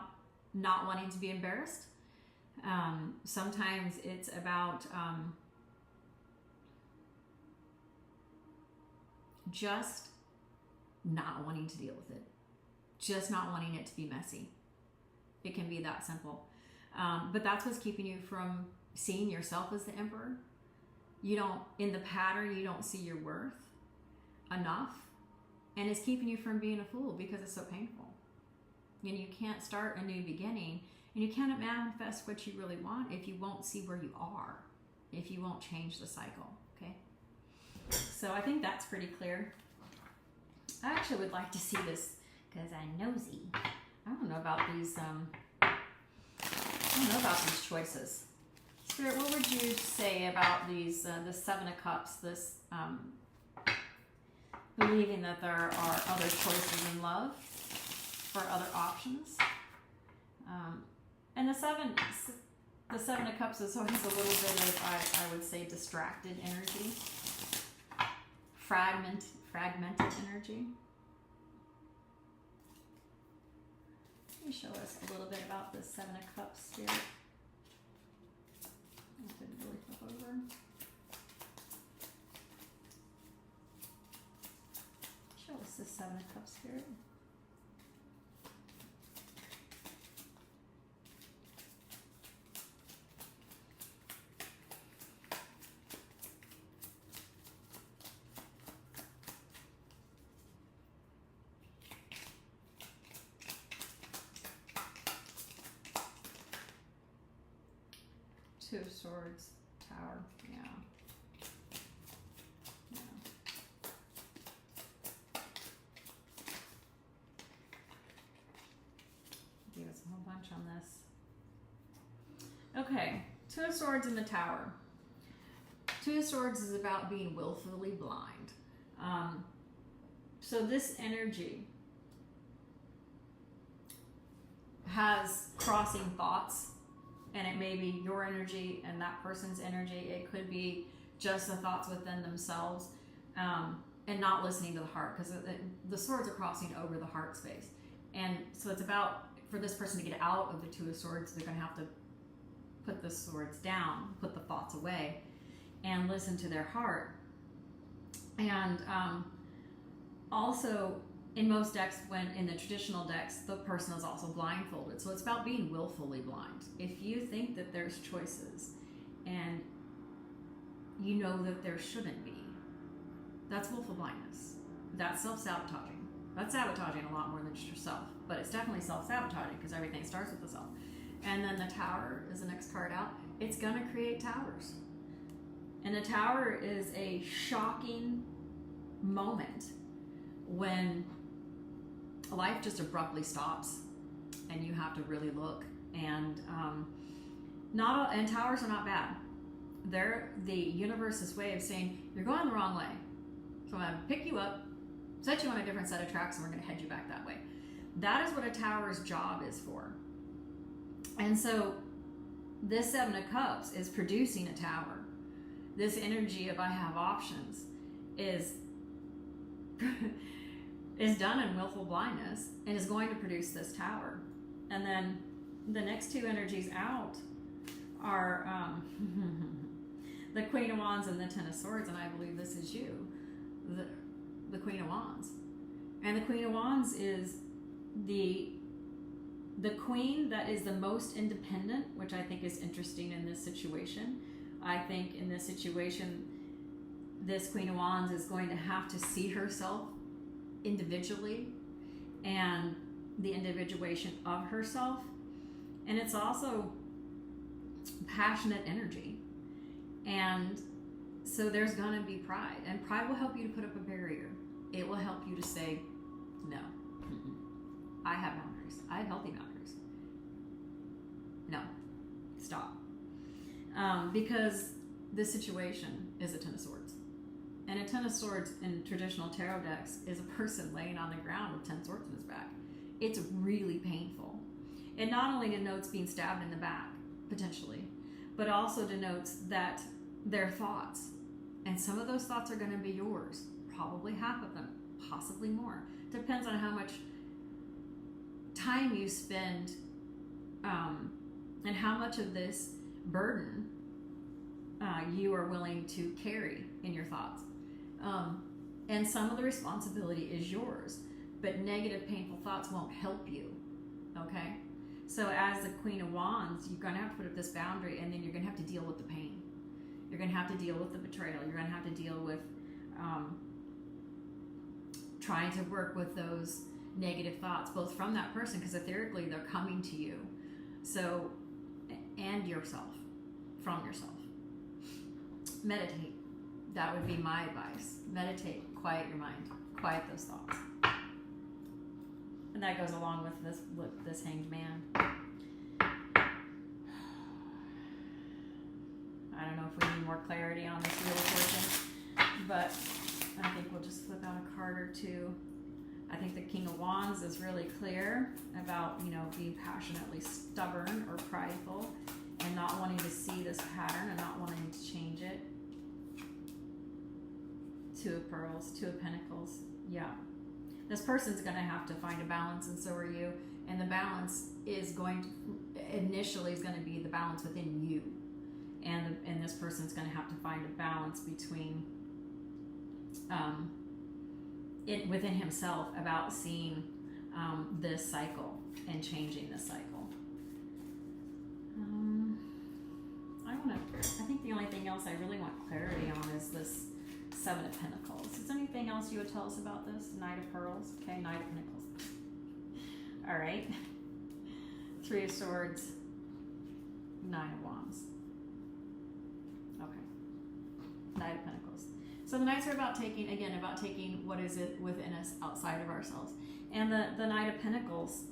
[SPEAKER 1] not wanting to be embarrassed. Sometimes it's about just not wanting to deal with it. Just not wanting it to be messy. It can be that simple. But that's what's keeping you from seeing yourself as the Emperor. In the pattern, you don't see your worth enough and it's keeping you from being a fool because it's so painful. And you can't start a new beginning, and you cannot manifest what you really want if you won't see where you are, if you won't change the cycle. Okay, so I think that's pretty clear. I actually would like to see this because I'm nosy. I don't know about these. I don't know about these choices. Spirit, what would you say about these? The Seven of Cups. This believing that there are other choices in love, for other options, and the Seven of Cups is always a little bit of, I would say, distracted energy, fragmented energy. Can you show us a little bit about the Seven of Cups, Spirit? I didn't really flip over. Show us the Seven of Cups, Spirit. Two of Swords, Tower, yeah. Give us a whole bunch on this. Okay, Two of Swords in the Tower. Two of Swords is about being willfully blind. So this energy has crossing thoughts. And it may be your energy and that person's energy. It could be just the thoughts within themselves, and not listening to the heart, because the swords are crossing over the heart space. And so it's about, for this person to get out of the Two of Swords, they're going to have to put the swords down, put the thoughts away, and listen to their heart. And also, in most decks, when in the traditional decks, the person is also blindfolded. So it's about being willfully blind. If you think that there's choices and you know that there shouldn't be, that's willful blindness. That's self-sabotaging. That's sabotaging a lot more than just yourself. But it's definitely self-sabotaging because everything starts with the self. And then the Tower is the next card out. It's going to create towers. And the Tower is a shocking moment when life just abruptly stops and you have to really look. And and towers are not bad. They're the universe's way of saying you're going the wrong way, so I'm going to pick you up, set you on a different set of tracks, and we're going to head you back that way. That is what a tower's job is for. And so this Seven of Cups is producing a tower. This energy of I have options is is done in willful blindness and is going to produce this tower. And then the next two energies out are the Queen of Wands and the Ten of Swords, and I believe this is you, the Queen of Wands. And the Queen of Wands is the queen that is the most independent, which I think is interesting in this situation. I think in this situation, this Queen of Wands is going to have to see herself individually and the individuation of herself. And it's also passionate energy. And so there's going to be pride. And pride will help you to put up a barrier. It will help you to say, no, I have boundaries. I have healthy boundaries. No, stop. Because this situation is a Ten of Swords. And a Ten of Swords in traditional tarot decks is a person laying on the ground with 10 swords in his back. It's really painful. It not only denotes being stabbed in the back, potentially, but also denotes that their thoughts, and some of those thoughts are going to be yours, probably half of them, possibly more. Depends on how much time you spend and how much of this burden you are willing to carry in your thoughts. And some of the responsibility is yours, but negative, painful thoughts won't help you, okay? So as the Queen of Wands, you're going to have to put up this boundary, and then you're going to have to deal with the pain. You're going to have to deal with the betrayal. You're going to have to deal with trying to work with those negative thoughts, both from that person, because etherically they're coming to you. So, and yourself, from yourself. Meditate. That would be my advice. Meditate, quiet your mind, quiet those thoughts. And that goes along with this Hanged Man. I don't know if we need more clarity on this Wheel of Fortune, but I think we'll just flip out a card or two. I think the King of Wands is really clear about, being passionately stubborn or prideful and not wanting to see this pattern and not wanting to change it. Two of Pearls, Two of Pentacles. Yeah. This person's going to have to find a balance, and so are you. And the balance is going to be the balance within you. And this person's going to have to find a balance between within himself about seeing this cycle and changing this cycle. I think the only thing else I really want clarity on is this Seven of Pentacles. Is there anything else you would tell us about this? Knight of Pearls. Okay, Knight of Pentacles. All right. Three of Swords. Nine of Wands. Okay. Knight of Pentacles. So the Knights are about taking what is it within us outside of ourselves. And the Knight of Pentacles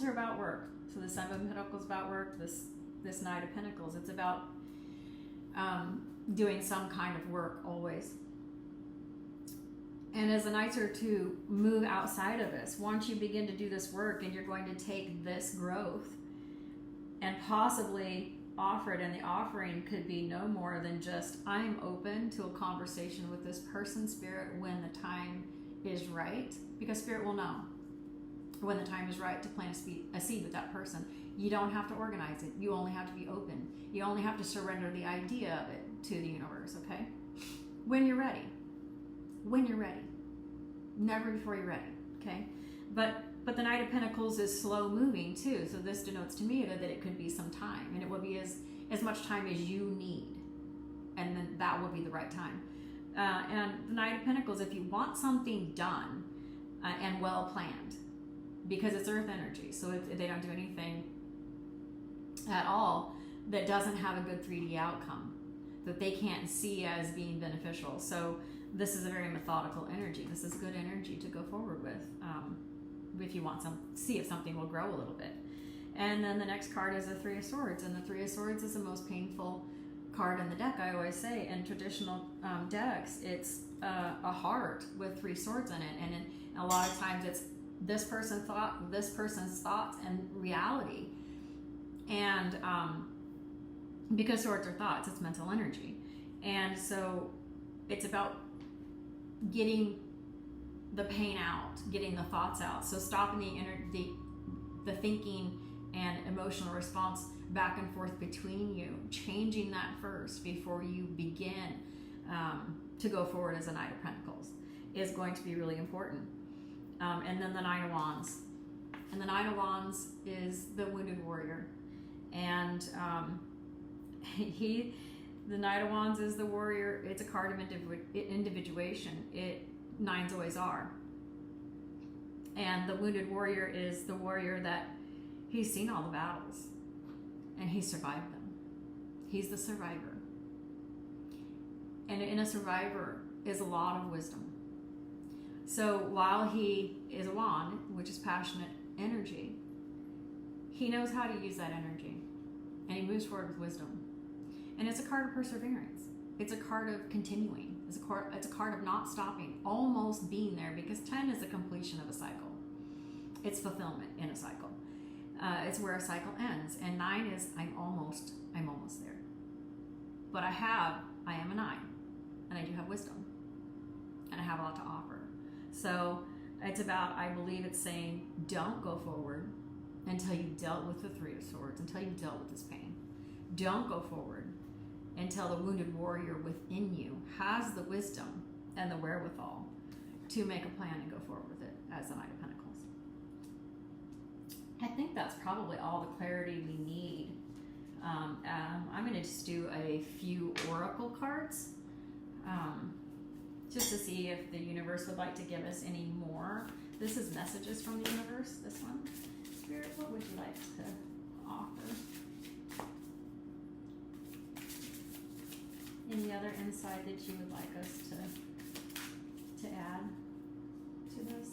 [SPEAKER 1] are about work. So the Seven of Pentacles is about work. This Knight of Pentacles, it's about doing some kind of work always. And as the Knights are to move outside of us, once you begin to do this work and you're going to take this growth and possibly offer it, and the offering could be no more than just, I'm open to a conversation with this person, Spirit, when the time is right, because Spirit will know when the time is right to plant a seed with that person. You don't have to organize it. You only have to be open. You only have to surrender the idea of it to the universe, okay? When you're ready. When you're ready. Never before you're ready, okay? But the Knight of Pentacles is slow moving too, so this denotes to me that it could be some time, and it will be as much time as you need, and then that will be the right time. And the Knight of Pentacles, if you want something done and well planned, because it's earth energy, so they don't do anything at all that doesn't have a good 3D outcome, that they can't see as being beneficial. So this is a very methodical energy. This is good energy to go forward with if you want see if something will grow a little bit. And then the next card is the Three of Swords, and the Three of Swords is the most painful card in the deck, I always say. In traditional decks, it's a heart with three swords in it, and a lot of times it's this person's thoughts and reality. And because swords are thoughts, it's mental energy. And so it's about getting the pain out, getting the thoughts out. So stopping the thinking and emotional response back and forth between you, changing that first before you begin to go forward as a Knight of Pentacles is going to be really important. And then the Nine of Wands. And the Nine of Wands is the wounded warrior. And the Knight of Wands is the warrior. It's a card of individuation. Nines always are. And the wounded warrior is the warrior that he's seen all the battles and he survived them. He's the survivor. And in a survivor is a lot of wisdom. So while he is a wand, which is passionate energy, he knows how to use that energy, and he moves forward with wisdom. And it's a card of perseverance. It's a card of continuing. It's a card of not stopping, almost being there, because 10 is the completion of a cycle. It's fulfillment in a cycle. It's where a cycle ends. And 9 is I'm almost there. But I am a 9, and I do have wisdom, and I have a lot to offer. So it's about, I believe it's saying, don't go forward until you've dealt with the Three of Swords, until you've dealt with this pain. Don't go forward until the wounded warrior within you has the wisdom and the wherewithal to make a plan and go forward with it as the Knight of Pentacles. I think that's probably all the clarity we need. I'm going to just do a few oracle cards. just to see if the universe would like to give us any more. This is messages from the universe, this one. Spirit, what would you like to offer? Any other insight that you would like us to add to this?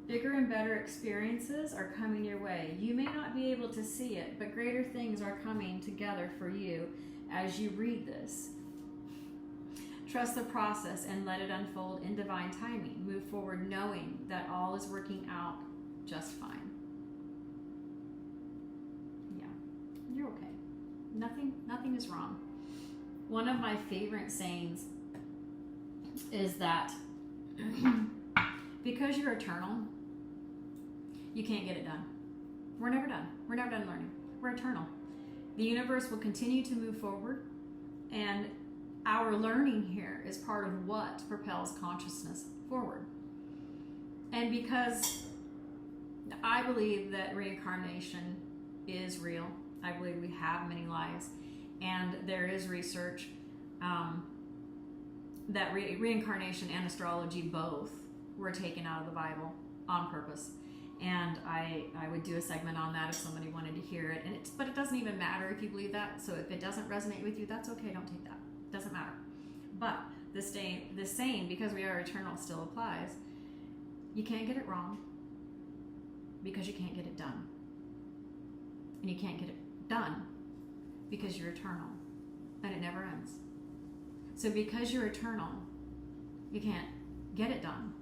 [SPEAKER 1] Bigger and better experiences are coming your way. You may not be able to see it, but greater things are coming together for you as you read this. Trust the process and let it unfold in divine timing. Move forward knowing that all is working out just fine. Yeah, you're okay. Nothing is wrong. One of my favorite sayings is that because you're eternal, you can't get it done. We're never done. We're never done learning. We're eternal. The universe will continue to move forward, and our learning here is part of what propels consciousness forward. And because I believe that reincarnation is real, I believe we have many lives, and there is research that reincarnation and astrology both were taken out of the Bible on purpose. And I would do a segment on that if somebody wanted to hear it. But it doesn't even matter if you believe that. So if it doesn't resonate with you, that's okay. Don't take that. It doesn't matter. But the same, because we are eternal, still applies. You can't get it wrong because you can't get it done. And you can't get it done because you're eternal. And it never ends. So because you're eternal, you can't get it done,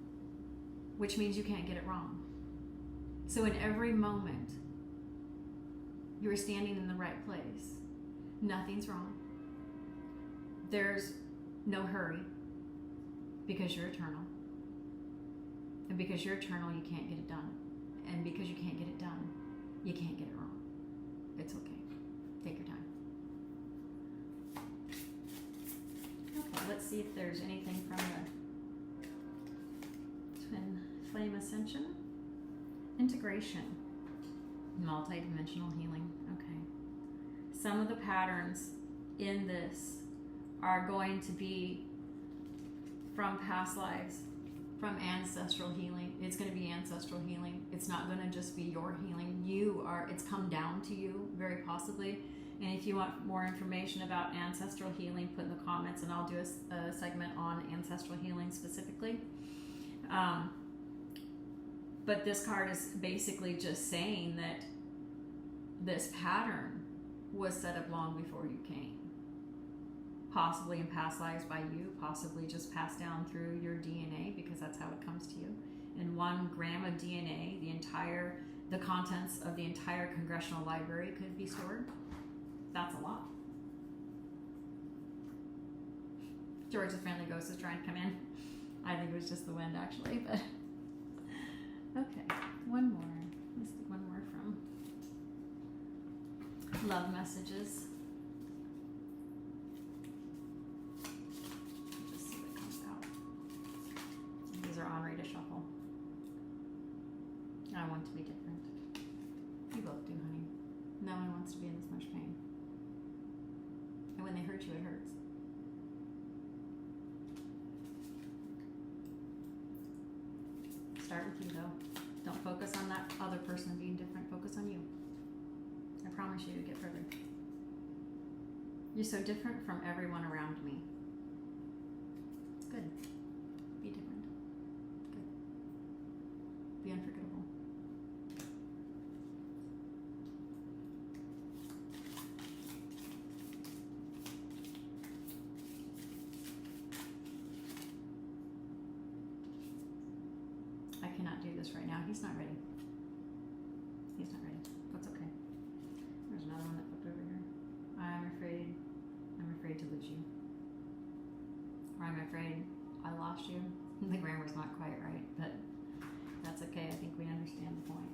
[SPEAKER 1] which means you can't get it wrong. So in every moment, you're standing in the right place. Nothing's wrong. There's no hurry because you're eternal. And because you're eternal, you can't get it done. And because you can't get it done, you can't get it wrong. It's okay. Take your time. Okay, let's see if there's anything from the Twin Flame Ascension. Integration, multidimensional healing. Okay. Some of the patterns in this are going to be from past lives, from ancestral healing. It's going to be ancestral healing. It's not going to just be your healing. It's come down to you, very possibly. And if you want more information about ancestral healing, put in the comments and I'll do a segment on ancestral healing specifically. But this card is basically just saying that this pattern was set up long before you came. Possibly in past lives by you, possibly just passed down through your DNA, because that's how it comes to you. In 1 gram of DNA, the contents of the entire congressional library could be stored. That's a lot. George the Friendly Ghost is trying to come in. I think it was just the wind actually, but okay, one more. Let's do one more from Love Messages. Just see what comes out. These are on ready to shuffle. I want to be different. You both do, honey. No one wants to be in this much pain. And when they hurt you, it hurts. Start with you though. Don't focus on that other person being different. Focus on you. I promise you to get further. You're so different from everyone around me. Good. Be different. Good. Be unforgettable. I cannot do this right now. He's not ready. He's not ready. That's okay. There's another one that flipped over here. I'm afraid to lose you. Or I'm afraid I lost you. The grammar's not quite right, but that's okay. I think we understand the point.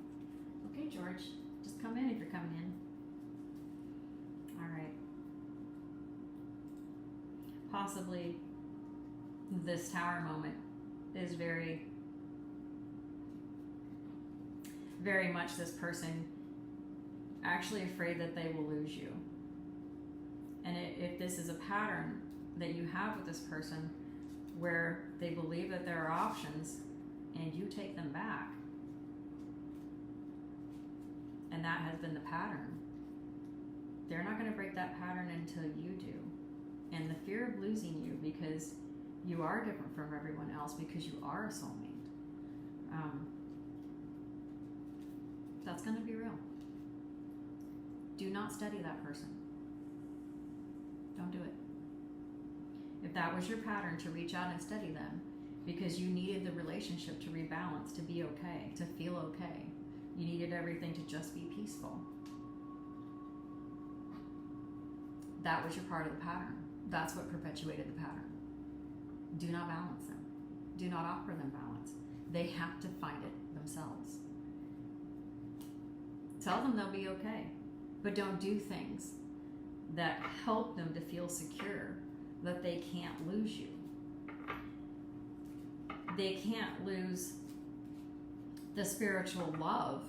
[SPEAKER 1] Okay, George, just come in if you're coming in. All right. Possibly this tower moment is very much this person actually afraid that they will lose you. And if this is a pattern that you have with this person where they believe that there are options and you take them back, and that has been the pattern, they're not going to break that pattern until you do. And the fear of losing you because you are different from everyone else, because you are a soulmate, that's going to be real. Do not study that person. Don't do it. If that was your pattern, to reach out and study them because you needed the relationship to rebalance, to be okay, to feel okay, you needed everything to just be peaceful, that was your part of the pattern. That's what perpetuated the pattern. Do not balance them. Do not offer them balance. They have to find it themselves. Tell them they'll be okay, but don't do things that help them to feel secure that they can't lose you. They can't lose the spiritual love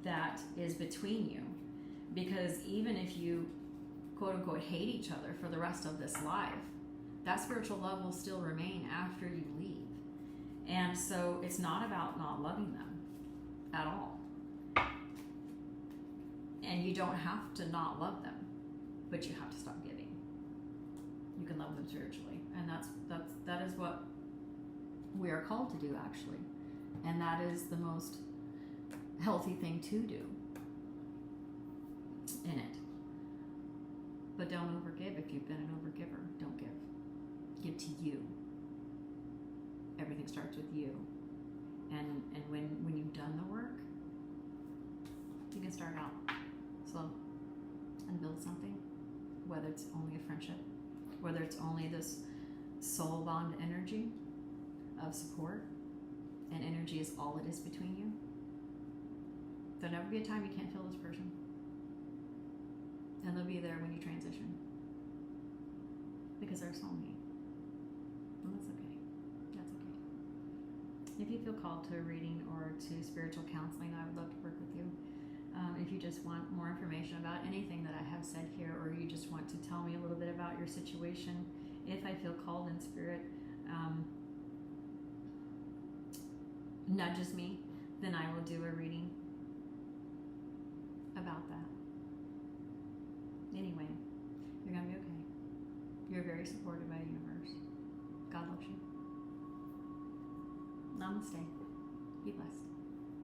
[SPEAKER 1] that is between you, because even if you quote unquote hate each other for the rest of this life, that spiritual love will still remain after you leave. And so it's not about not loving them at all. And you don't have to not love them, but you have to stop giving. You can love them spiritually, and that is what we are called to do, actually, and that is the most healthy thing to do in it. But don't overgive. If you've been an overgiver, don't give. Give to you. Everything starts with you, and when you've done the work, you can start out slow and build something, whether it's only a friendship, whether it's only this soul bond energy of support, and energy is all it is between you. There'll never be a time you can't feel this person, and they'll be there when you transition, because they're a soulmate. And that's okay. That's okay. If you feel called to a reading or to spiritual counseling, I would love to work with you. If you just want more information about anything that I have said here, or you just want to tell me a little bit about your situation, if I feel called in spirit nudges me, then I will do a reading about that. Anyway, you're going to be okay. You're very supported by the universe. God loves you. Namaste. Be blessed.